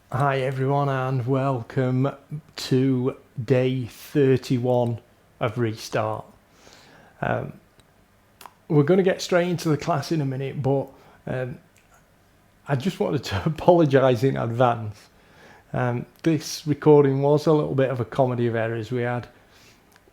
Hi everyone and welcome to day 31 of Restart. We're going to get straight into the class in a minute, but I just wanted to apologise in advance. This recording was a little bit of a comedy of errors. We had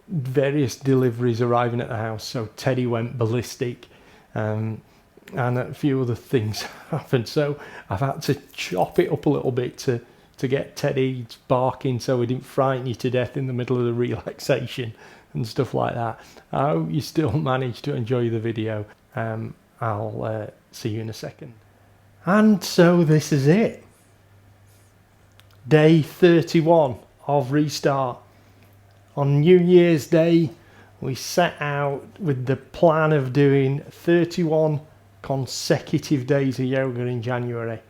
various deliveries arriving at the house, so Teddy went ballistic and a few other things happened, so I've had to chop it up a little bit to get Teddy barking so he didn't frighten you to death in the middle of the relaxation and stuff like that. I hope you still manage to enjoy the video. I'll see you in a second. And so this is it. Day 31 of Restart. On New Year's Day, we set out with the plan of doing 31 consecutive days of yoga in January.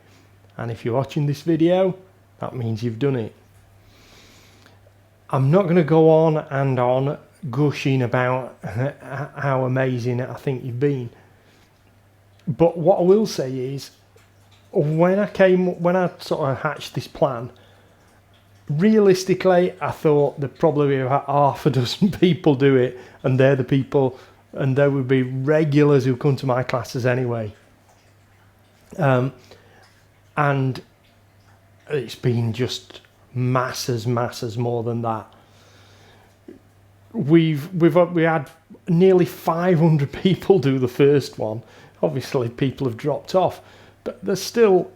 And if you're watching this video, that means you've done it. I'm not going to go on gushing about how amazing I think you've been. But what I will say is, when I sort of hatched this plan, realistically, I thought there'd probably be about half a dozen people do it, and they're the people, and there would be regulars who come to my classes anyway. And it's been just masses more than that. We had nearly 500 people do the first one. Obviously, people have dropped off, but there's still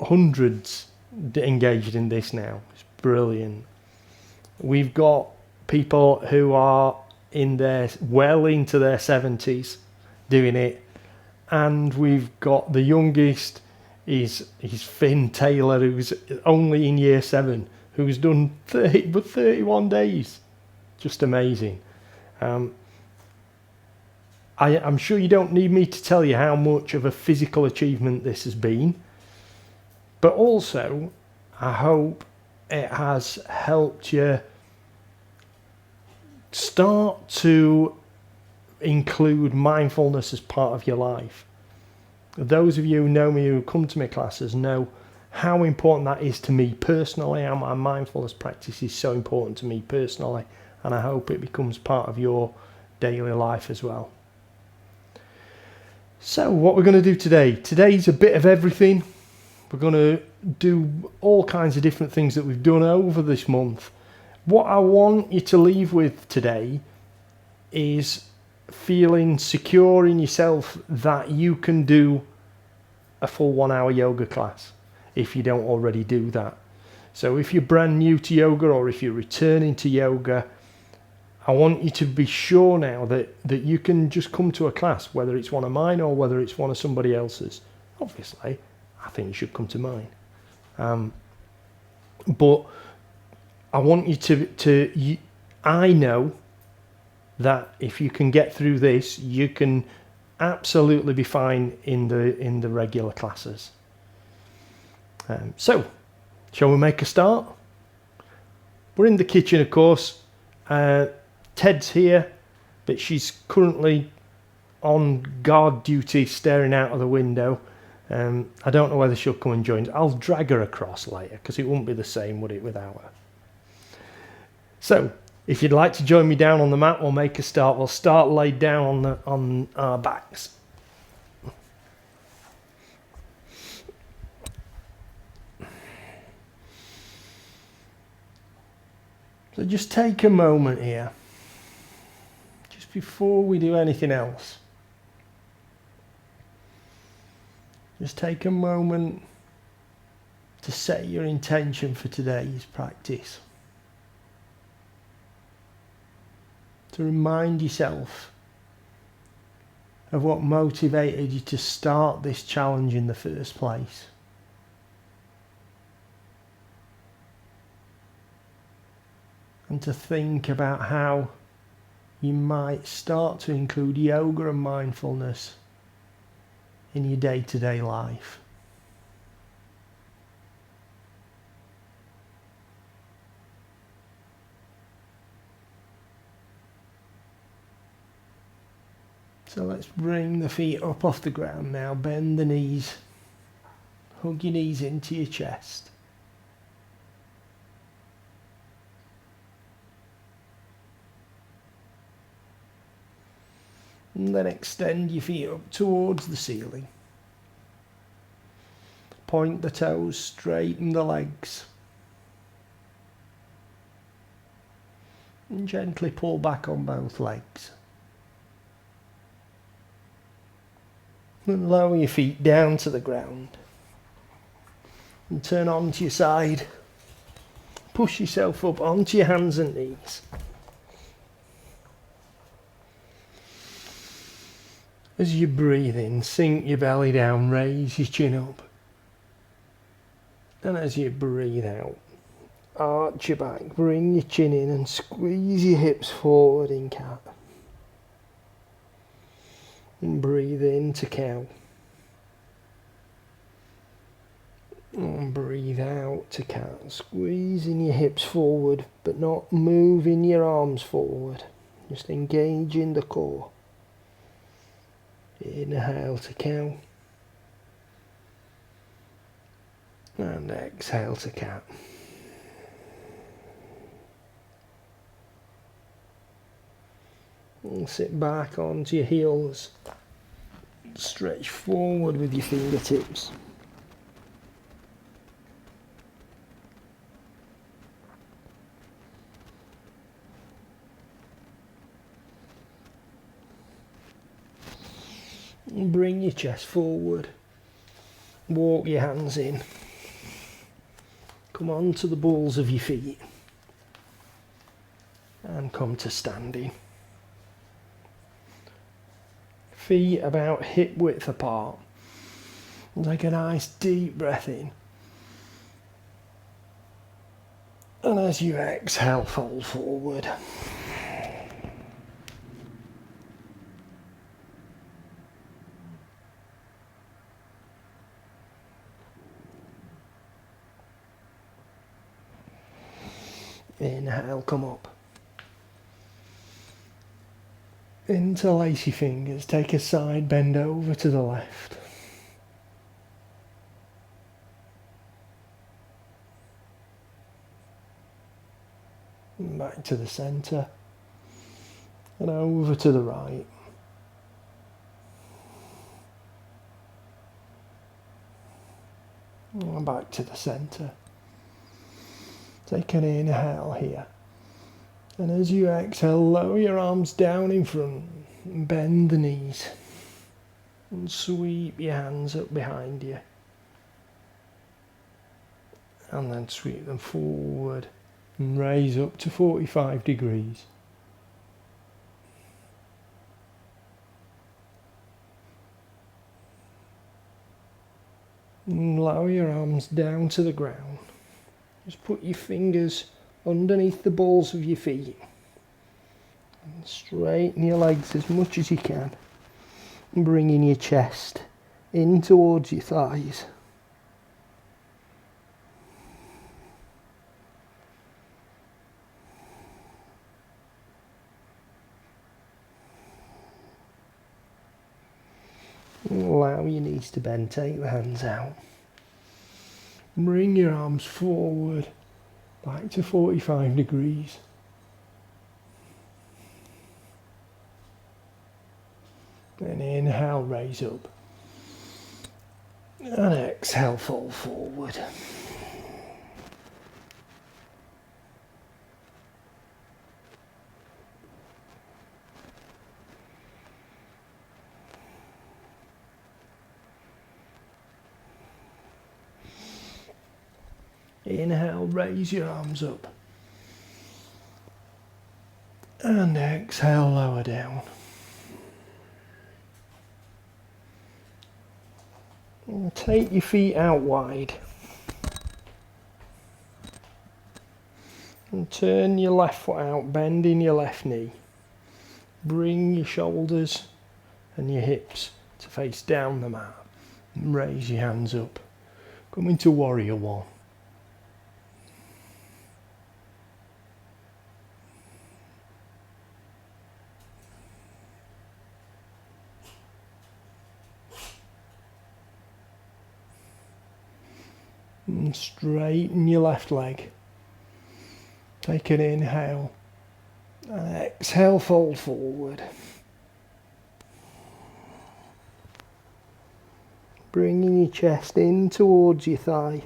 hundreds engaged in this now. It's brilliant. We've got people who are well into their 70s doing it, and we've got the youngest is Finn Taylor, who's only in year 7, who's done 31 days. Just amazing. I'm sure you don't need me to tell you how much of a physical achievement this has been, but also I hope it has helped you start to include mindfulness as part of your life. Those of you who know me, who come to my classes, know how important that is to me personally, and my mindfulness practice is so important to me personally, and I hope it becomes part of your daily life as well. So what we're going to do today's a bit of everything. We're going to do all kinds of different things that we've done over this month. What I want you to leave with today is feeling secure in yourself that you can do a full 1 hour yoga class if you don't already do that. So if you're brand new to yoga, or if you're returning to yoga, I want you to be sure now that you can just come to a class, whether it's one of mine or whether it's one of somebody else's. Obviously, I think you should come to mine. But I want you I know that if you can get through this, you can absolutely be fine in the regular classes. So, shall we make a start? We're in the kitchen, of course. Ted's here, but she's currently on guard duty, staring out of the window. I don't know whether she'll come and join us. I'll drag her across later, because it wouldn't be the same, would it, without her? So, if you'd like to join me down on the mat, we'll make a start. We'll start laid down on our backs. So just take a moment here, just before we do anything else. Just take a moment to set your intention for today's practice. To remind yourself of what motivated you to start this challenge in the first place. And to think about how you might start to include yoga and mindfulness in your day-to-day life. So let's bring the feet up off the ground now. Bend the knees. Hug your knees into your chest. And then extend your feet up towards the ceiling. Point the toes, straighten the legs. And gently pull back on both legs. And lower your feet down to the ground. And turn onto your side. Push yourself up onto your hands and knees. As you breathe in, sink your belly down, raise your chin up. And as you breathe out, arch your back, bring your chin in and squeeze your hips forward in cat. And breathe into cow. And breathe out to cat, squeezing your hips forward but not moving your arms forward, just engaging the core. Inhale to cow. And exhale to cat. And sit back onto your heels. Stretch forward with your fingertips. And bring your chest forward. Walk your hands in. Come on to the balls of your feet. And come to standing. Feet about hip width apart. Take a nice deep breath in. And as you exhale, fold forward. Inhale, come up. Interlace your fingers, take a side bend over to the left. And back to the centre. And over to the right. And back to the centre. Take an inhale here. And as you exhale, lower your arms down in front. And bend the knees. And sweep your hands up behind you. And then sweep them forward. And raise up to 45 degrees. And lower your arms down to the ground. Just put your fingers underneath the balls of your feet. And straighten your legs as much as you can. And bringing your chest in towards your thighs. And allow your knees to bend, take the hands out. Bring your arms forward, back to 45 degrees. Then inhale, raise up. And exhale, fold forward. Inhale, raise your arms up. And exhale, lower down. And take your feet out wide. And turn your left foot out, bending your left knee. Bring your shoulders and your hips to face down the mat. And raise your hands up. Come into warrior one. And straighten your left leg. Take an inhale. And exhale, fold forward. Bringing your chest in towards your thigh.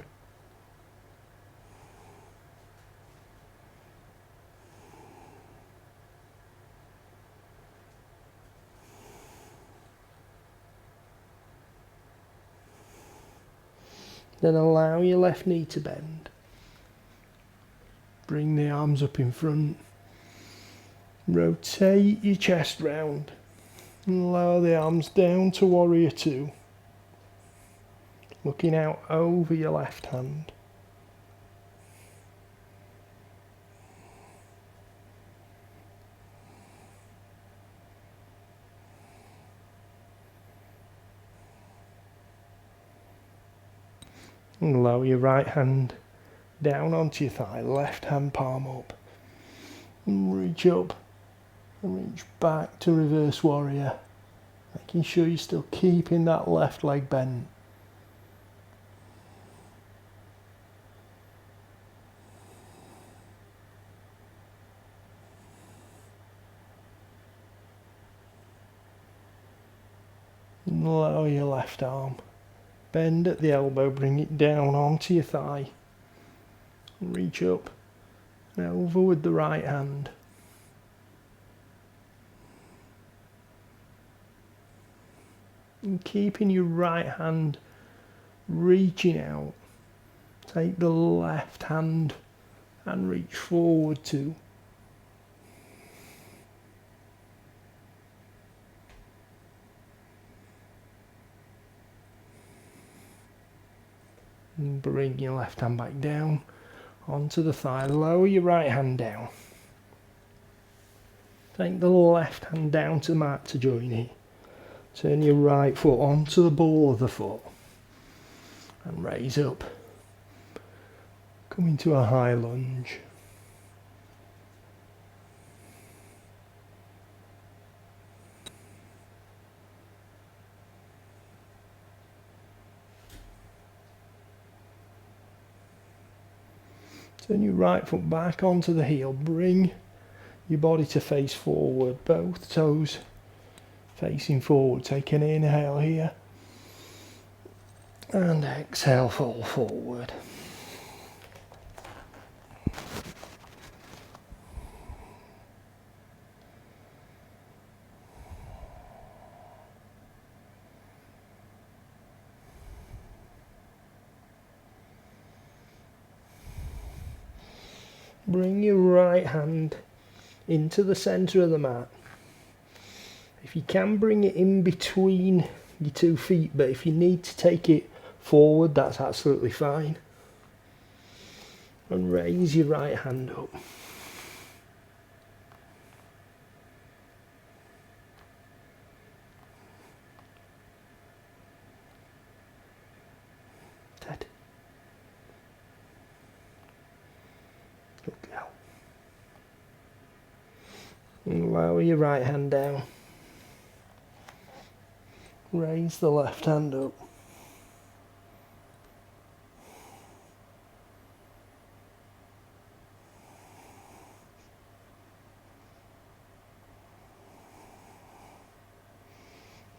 Then allow your left knee to bend. Bring the arms up in front. Rotate your chest round. And lower the arms down to warrior two. Looking out over your left hand. And lower your right hand down onto your thigh, left hand palm up. And reach up and reach back to reverse warrior. Making sure you're still keeping that left leg bent. And lower your left arm. Bend at the elbow, bring it down onto your thigh. Reach up and over with the right hand. And keeping your right hand reaching out. Take the left hand and reach forward too. And bring your left hand back down onto the thigh. Lower your right hand down. Take the left hand down to the mat to join it. Turn your right foot onto the ball of the foot. And raise up. Come into a high lunge. Turn your right foot back onto the heel. Bring your body to face forward. Both toes facing forward. Take an inhale here. And exhale, fall forward. Bring your right hand into the centre of the mat. If you can, bring it in between your 2 feet, but if you need to take it forward, that's absolutely fine. And raise your right hand up. Ted. Good girl. And lower your right hand down. Raise the left hand up.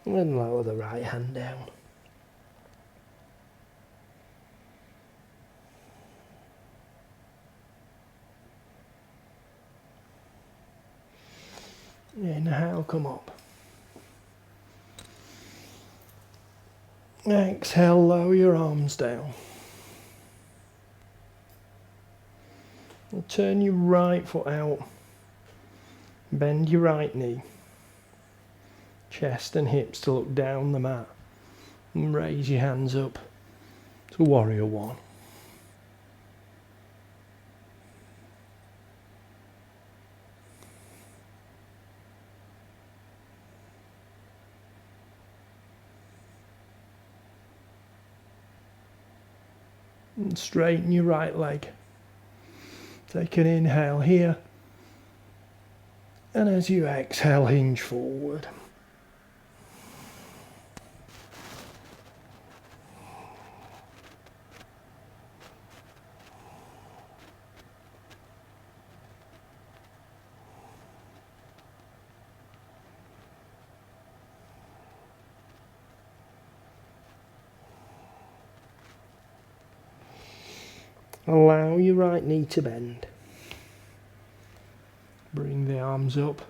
And lower the right hand down. Inhale, come up. Exhale, lower your arms down. And turn your right foot out. Bend your right knee. Chest and hips to look down the mat. And raise your hands up to warrior one. And straighten your right leg. Take an inhale here. And as you exhale, hinge forward. Allow your right knee to bend. Bring the arms up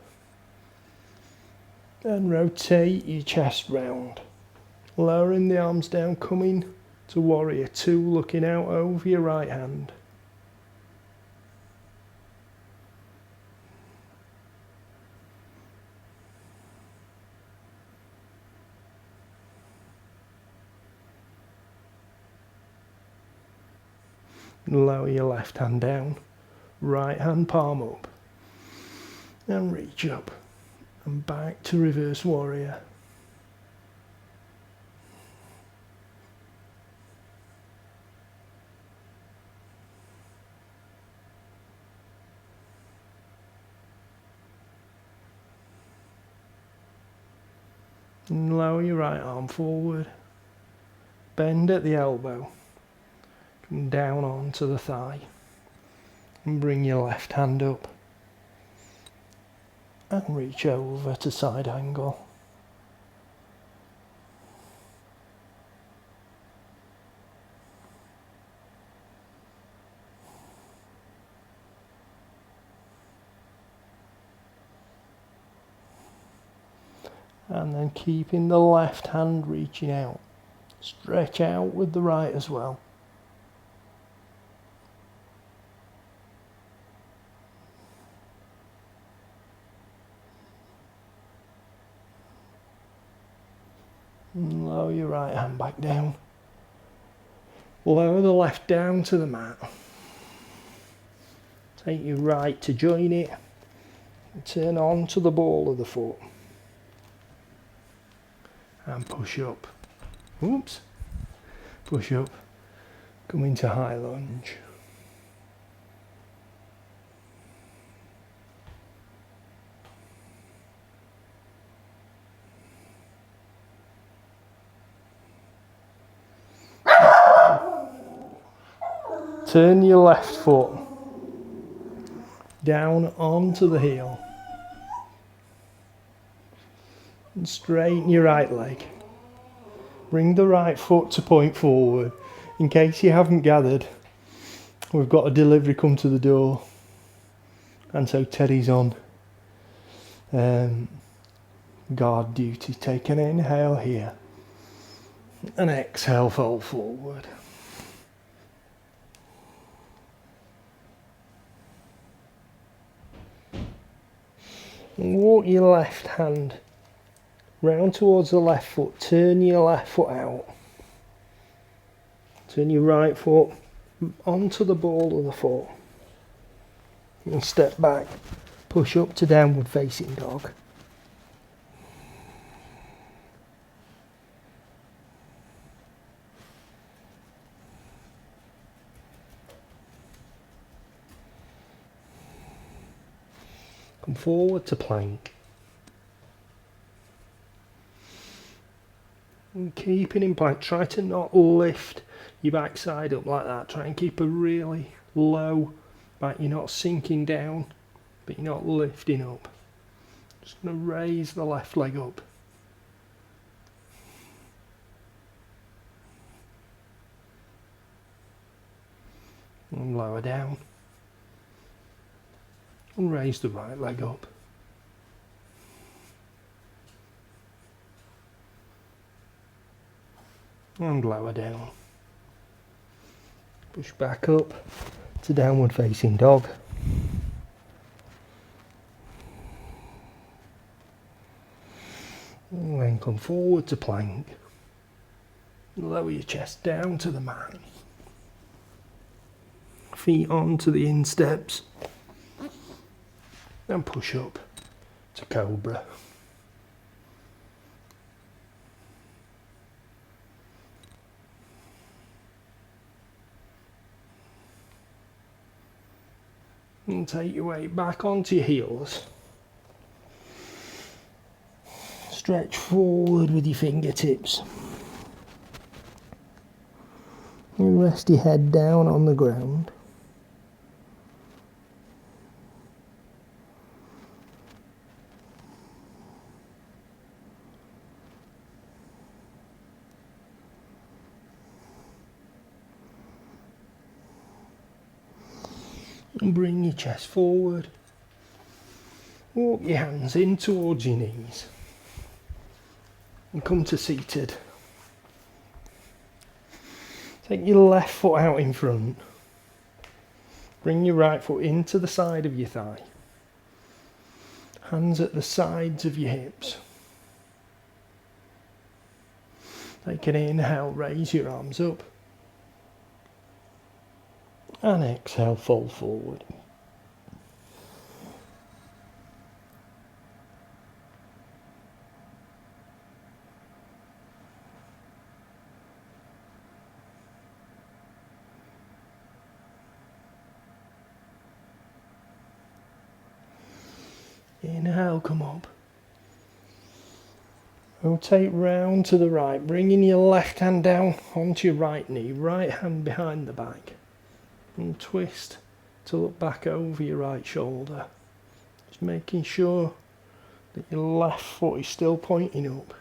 and rotate your chest round. Lowering the arms down, coming to warrior two, looking out over your right hand. Lower your left hand down, right hand palm up, and reach up and back to reverse warrior. And lower your right arm forward, bend at the elbow, come down onto the thigh, and bring your left hand up and reach over to side angle. And then keeping the left hand reaching out. Stretch out with the right as well. And lower your right hand back down. Lower the left down to the mat. Take your right to join it. And turn on to the ball of the foot. And push up. Oops. Push up. Come into high lunge. Turn your left foot down onto the heel. And straighten your right leg. Bring the right foot to point forward. In case you haven't gathered, we've got a delivery come to the door. And so Teddy's on guard duty. Take an inhale here. And exhale, fold forward. And walk your left hand round towards the left foot. Turn your left foot out. Turn your right foot onto the ball of the foot. And step back. Push up to downward facing dog. Come forward to plank. And keep it in plank. Try to not lift your backside up like that. Try and keep a really low back. You're not sinking down, but you're not lifting up. Just going to raise the left leg up. And lower down. And raise the right leg up. And lower down. Push back up to downward facing dog. And then come forward to plank. Lower your chest down to the mat. Feet onto the insteps. And push up to cobra. And take your weight back onto your heels. Stretch forward with your fingertips. And rest your head down on the ground. Bring your chest forward. Walk your hands in towards your knees. And come to seated. Take your left foot out in front. Bring your right foot into the side of your thigh. Hands at the sides of your hips. Take an inhale, raise your arms up. And exhale, fold forward. Inhale, come up. Rotate round to the right, bringing your left hand down onto your right knee, right hand behind the back. And twist to look back over your right shoulder. Just making sure that your left foot is still pointing up.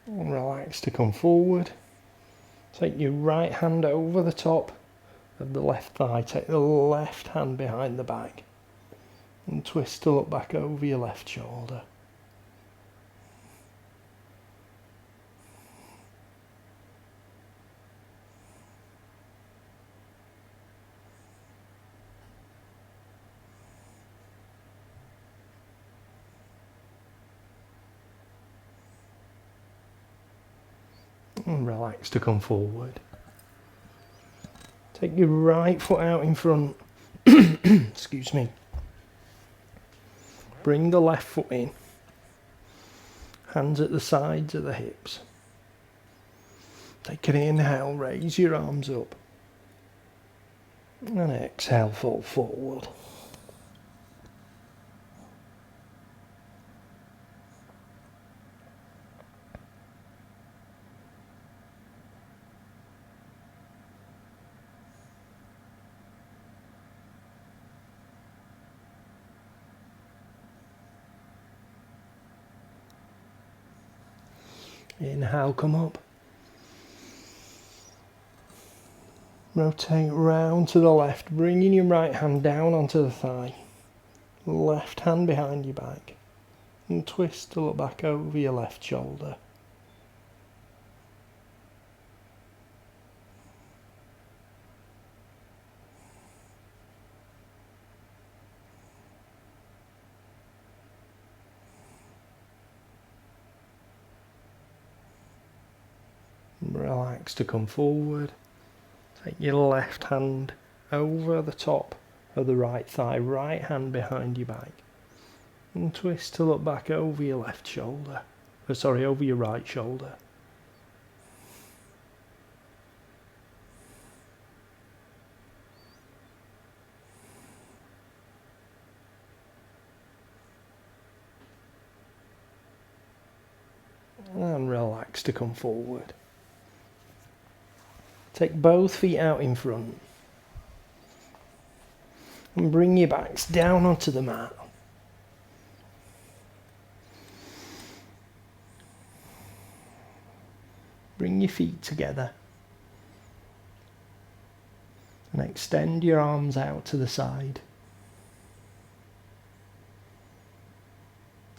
And relax to come forward. Take your right hand over the top of the left thigh. Take the left hand behind the back. And twist to look back over your left shoulder. And relax to come forward. Take your right foot out in front. Excuse me. Bring the left foot in. Hands at the sides of the hips. Take an inhale, raise your arms up. And exhale, fold forward. Inhale, come up. Rotate round to the left, bringing your right hand down onto the thigh. Left hand behind your back. And twist to look back over your left shoulder. Relax to come forward. Take your left hand over the top of the right thigh, right hand behind your back. And twist to look back over your left shoulder. Over your right shoulder. And relax to come forward. Take both feet out in front. And bring your backs down onto the mat. Bring your feet together. And extend your arms out to the side.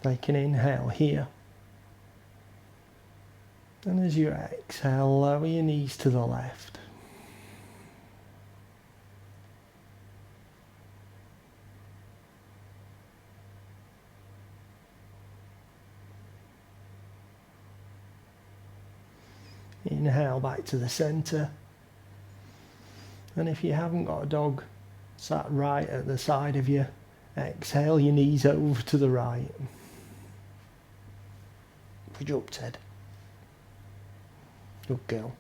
Take an inhale here. And as you exhale, lower your knees to the left. Inhale back to the centre. And if you haven't got a dog sat right at the side of you, exhale your knees over to the right. Good up, Ted. Good girl.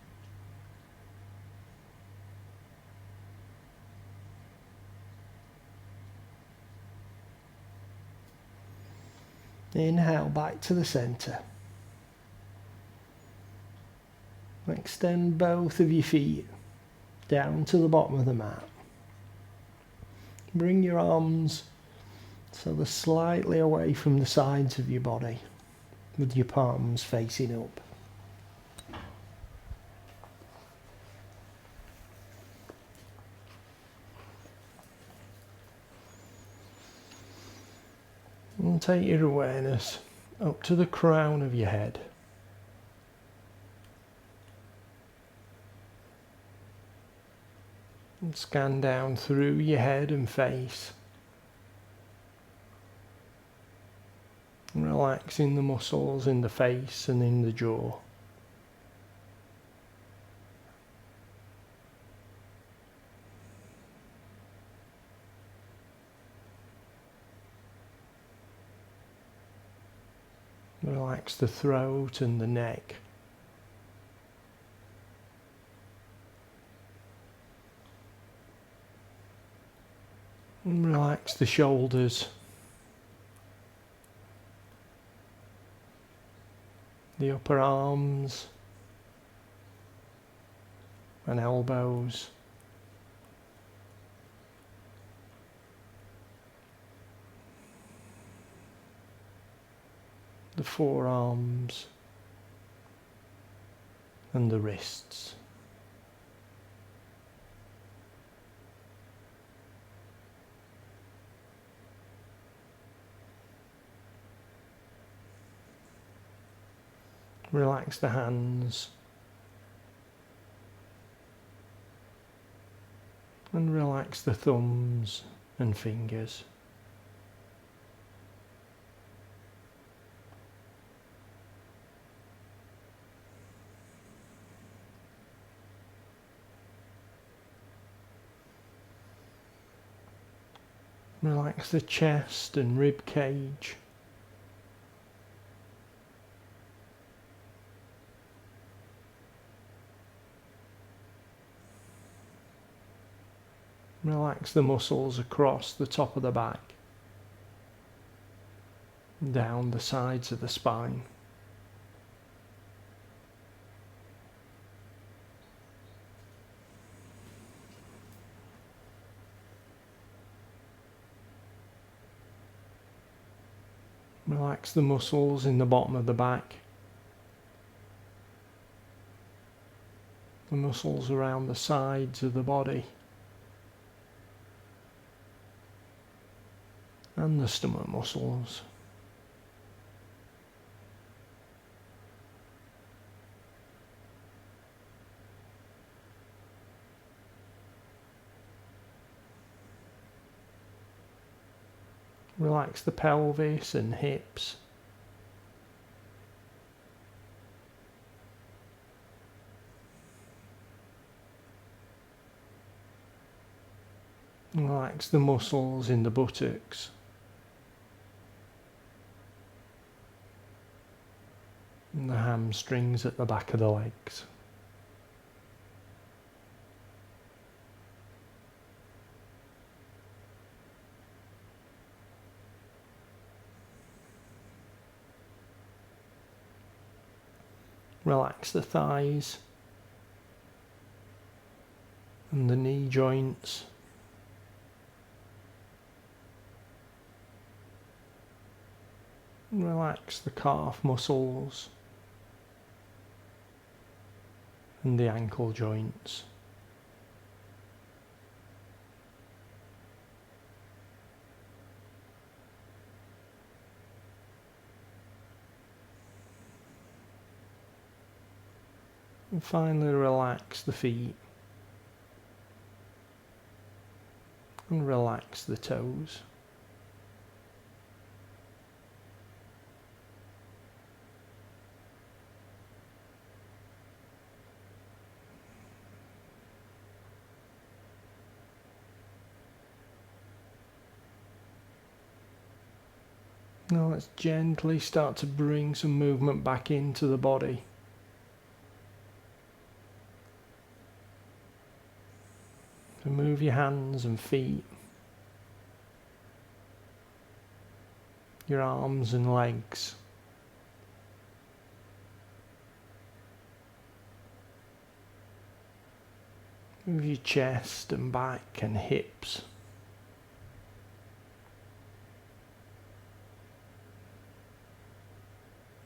Inhale back to the centre. Extend both of your feet down to the bottom of the mat. Bring your arms So they're slightly away from the sides of your body, with your palms facing up. And take your awareness up to the crown of your head. And scan down through your head and face. Relaxing the muscles in the face and in the jaw. Relax the throat and the neck. And relax the shoulders. The upper arms and elbows. The forearms and the wrists. Relax the hands and relax the thumbs and fingers. Relax the chest and rib cage. Relax the muscles across the top of the back, down the sides of the spine. Relax the muscles in the bottom of the back, the muscles around the sides of the body, and the stomach muscles. Relax the pelvis and hips. Relax the muscles in the buttocks. And the hamstrings at the back of the legs. Relax the thighs and the knee joints. Relax the calf muscles and the ankle joints. And finally relax the feet and relax the toes. Now let's gently start to bring some movement back into the body. So move your hands and feet, your arms and legs. Move your chest and back and hips.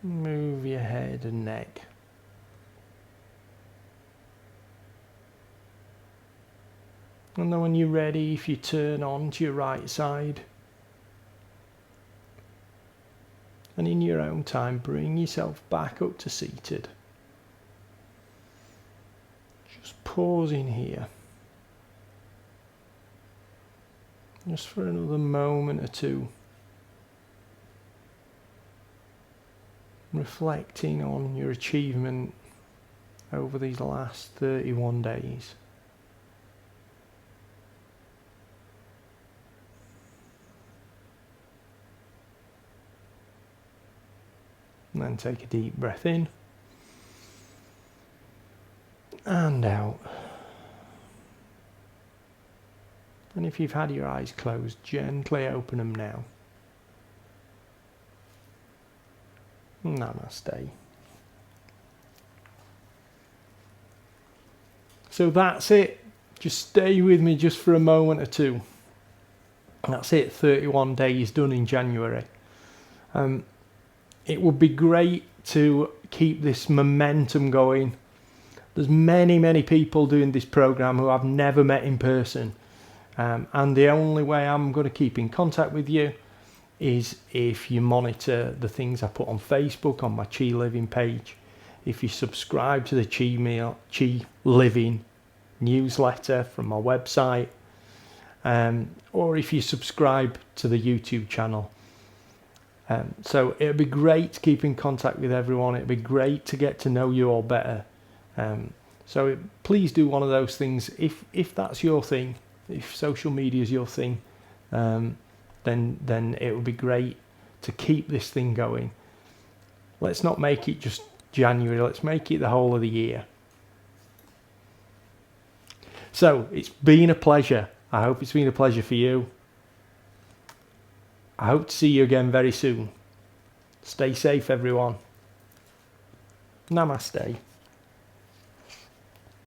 Move your head and neck. And then when you're ready, if you turn on to your right side, and in your own time, bring yourself back up to seated. Just pausing here. Just for another moment or two. Reflecting on your achievement over these last 31 days. And then take a deep breath in and out. And if you've had your eyes closed, gently open them now. Namaste. So that's it. Just stay with me just for a moment or two. That's it, 31 days done in January. It would be great to keep this momentum going. There's many people doing this program who I've never met in person. And the only way I'm going to keep in contact with you is if you monitor the things I put on Facebook, on my Chi Living page, if you subscribe to the Chi Living newsletter from my website, or if you subscribe to the YouTube channel. So it'd be great to keep in contact with everyone. It'd be great to get to know you all better. So please do one of those things if that's your thing. If social media is your thing, then it would be great to keep this thing going. Let's not make it just January. Let's make it the whole of the year. So it's been a pleasure. I hope it's been a pleasure for you. I hope to see you again very soon. Stay safe, everyone. Namaste.